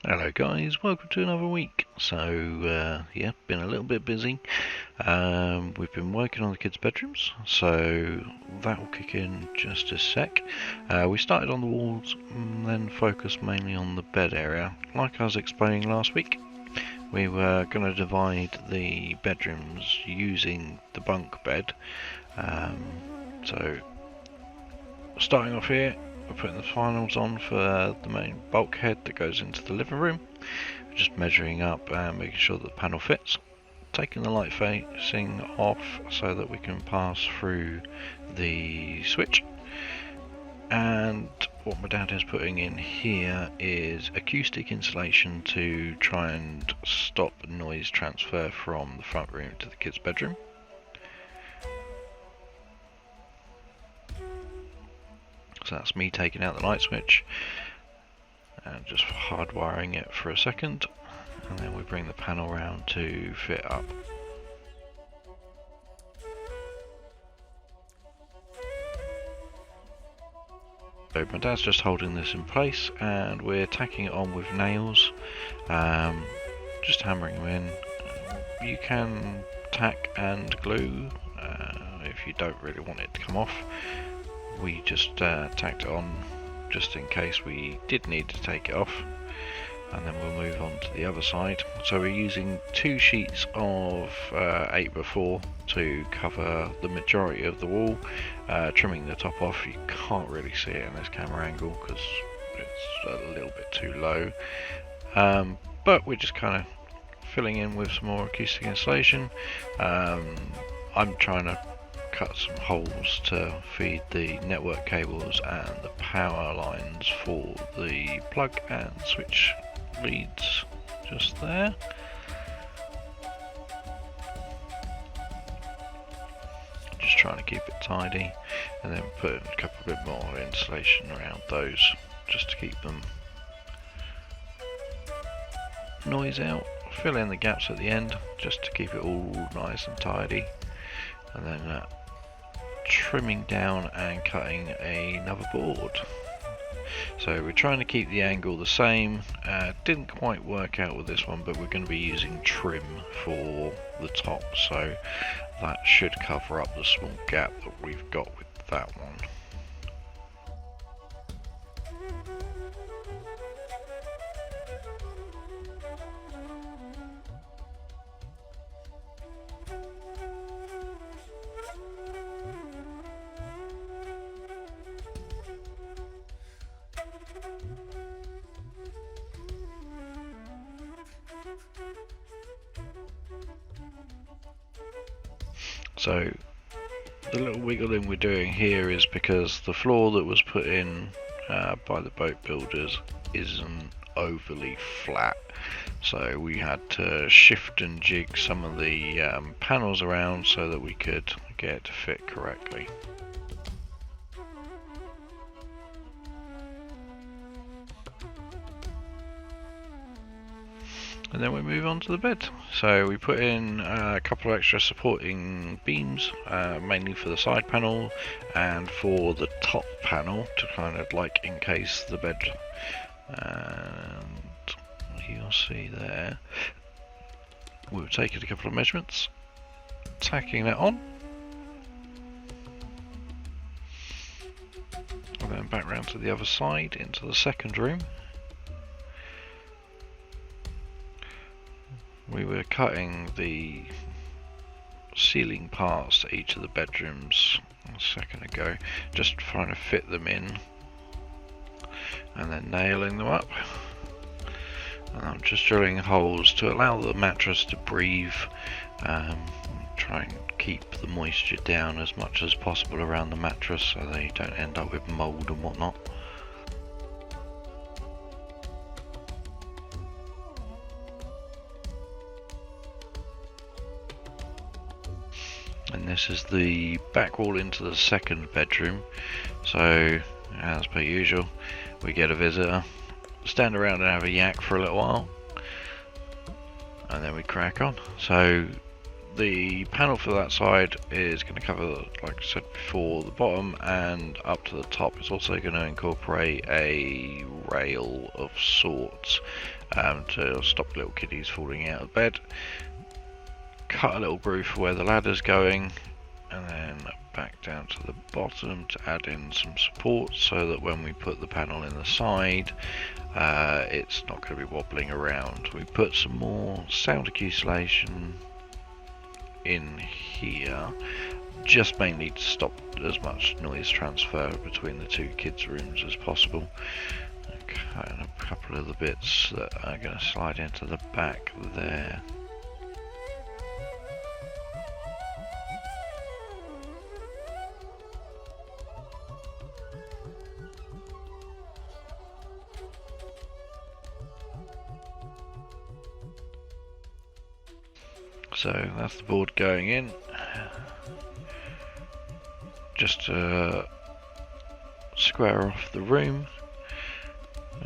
Hello guys, welcome to another week. So yeah, been a little bit busy. We've been working on the kids' bedrooms, so that will kick in just a sec. We started on the walls and then focused mainly on the bed area. Like I was explaining last week, we were going to divide the bedrooms using the bunk bed. So starting off here, we're putting the finals on for the main bulkhead that goes into the living room. We're just measuring up and making sure that the panel fits. Taking the light facing off so that we can pass through the switch. And what my dad is putting in here is acoustic insulation to try and stop noise transfer from the front room to the kids' bedroom. So that's me taking out the light switch and just hardwiring it for a second, and then we bring the panel round to fit up. So my dad's just holding this in place and we're tacking it on with nails, just hammering them in. You can tack and glue if you don't really want it to come off. We just tacked it on just in case we did need to take it off, and then we'll move on to the other side. So we're using 2 sheets of 8x4 to cover the majority of the wall, trimming the top off. You can't really see it in this camera angle because it's a little bit too low, but we're just kind of filling in with some more acoustic insulation. I'm trying to cut some holes to feed the network cables and the power lines for the plug and switch leads just there. Just trying to keep it tidy, and then put a couple bit more insulation around those just to keep them noise out. Fill in the gaps at the end just to keep it all nice and tidy, and then trimming down and cutting another board. So we're trying to keep the angle the same. Didn't quite work out with this one, but we're going to be using trim for the top, so that should cover up the small gap that we've got with that one. So the little wiggling we're doing here is because the floor that was put in by the boat builders isn't overly flat, so we had to shift and jig some of the panels around so that we could get it to fit correctly. And then we move on to the bed. So we put in a couple of extra supporting beams, mainly for the side panel and for the top panel to kind of like encase the bed. And you'll see there, we've taken a couple of measurements, tacking that on, and then back round to the other side into the second room. We were cutting the ceiling parts to each of the bedrooms a second ago, just trying to fit them in and then nailing them up. And I'm just drilling holes to allow the mattress to breathe, try and keep the moisture down as much as possible around the mattress so they don't end up with mould and whatnot. And this is the back wall into the second bedroom. So as per usual, we get a visitor, stand around and have a yak for a little while, and then we crack on. So the panel for that side is going to cover, like I said before, the bottom and up to the top. It's also going to incorporate a rail of sorts to stop little kiddies falling out of bed. Cut a little groove for where the ladder's going, and then back down to the bottom to add in some support so that when we put the panel in the side, it's not going to be wobbling around. We put some more sound accumulation in here, just mainly to stop as much noise transfer between the two kids' rooms as possible. Okay, and a couple of the bits that are going to slide into the back there. So that's the board going in, just to square off the room,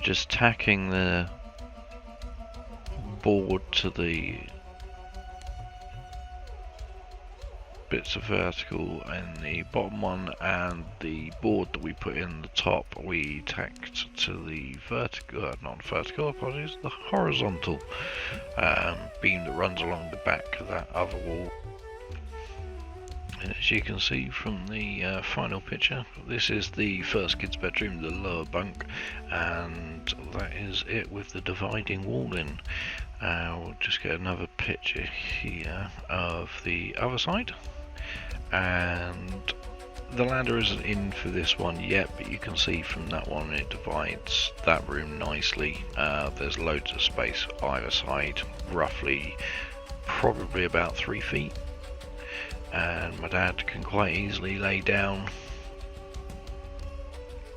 just tacking the board to the bits of vertical in the bottom one, and the board that we put in the top we tacked to the vertical, not vertical, apologies, the horizontal beam that runs along the back of that other wall. And as you can see from the final picture, this is the first kid's bedroom, the lower bunk, and that is it with the dividing wall in. We'll just get another picture here of the other side, and the ladder isn't in for this one yet, but you can see from that one it divides that room nicely. There's loads of space either side, roughly probably about 3 feet, and my dad can quite easily lay down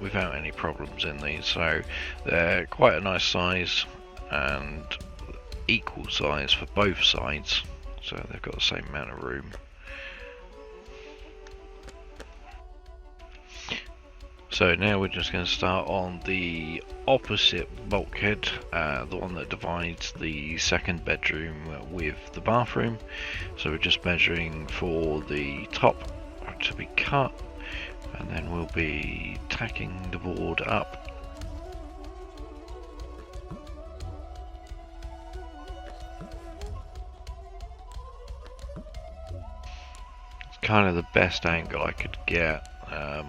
without any problems in these, so they're quite a nice size and equal size for both sides, so they've got the same amount of room. So now we're just going to start on the opposite bulkhead, the one that divides the second bedroom with the bathroom. So we're just measuring for the top to be cut, and then we'll be tacking the board up. It's kind of the best angle I could get.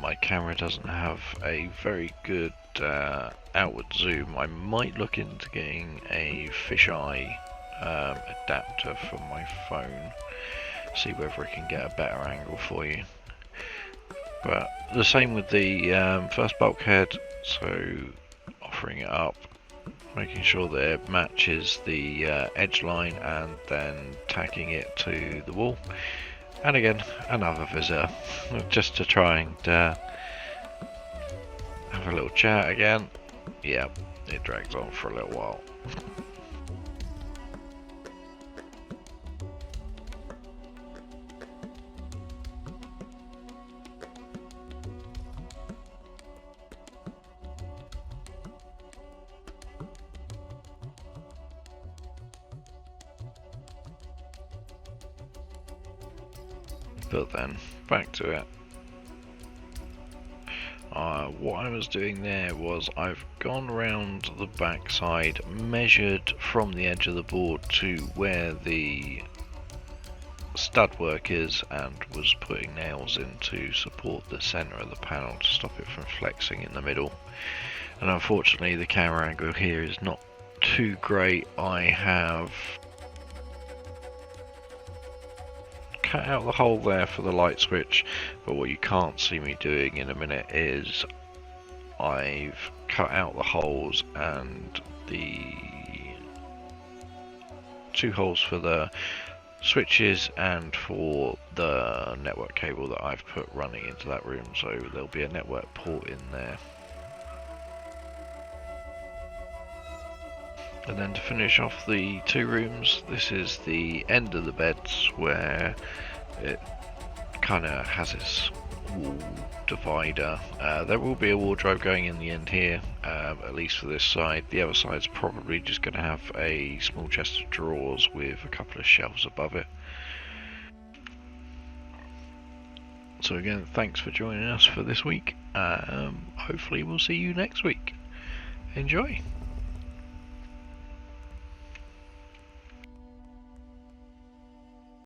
My camera doesn't have a very good outward zoom. I might look into getting a fisheye adapter for my phone, see whether I can get a better angle for you. But the same with the first bulkhead, so offering it up, making sure that it matches the edge line, and then tacking it to the wall. And again, another visitor, just to try and have a little chat again. Yeah, it drags on for a little while. But then, back to it. What I was doing there was I've gone around the back side, measured from the edge of the board to where the stud work is, and was putting nails in to support the centre of the panel to stop it from flexing in the middle. And unfortunately the camera angle here is not too great. I have cut out the hole there for the light switch, but what you can't see me doing in a minute is I've cut out the holes and the 2 holes for the switches and for the network cable that I've put running into that room, so there'll be a network port in there. And then to finish off the 2 rooms, this is the end of the beds where it kind of has its wall divider. There will be a wardrobe going in the end here, at least for this side. The other side's probably just going to have a small chest of drawers with a couple of shelves above it. So again, thanks for joining us for this week. Hopefully we'll see you next week. Enjoy.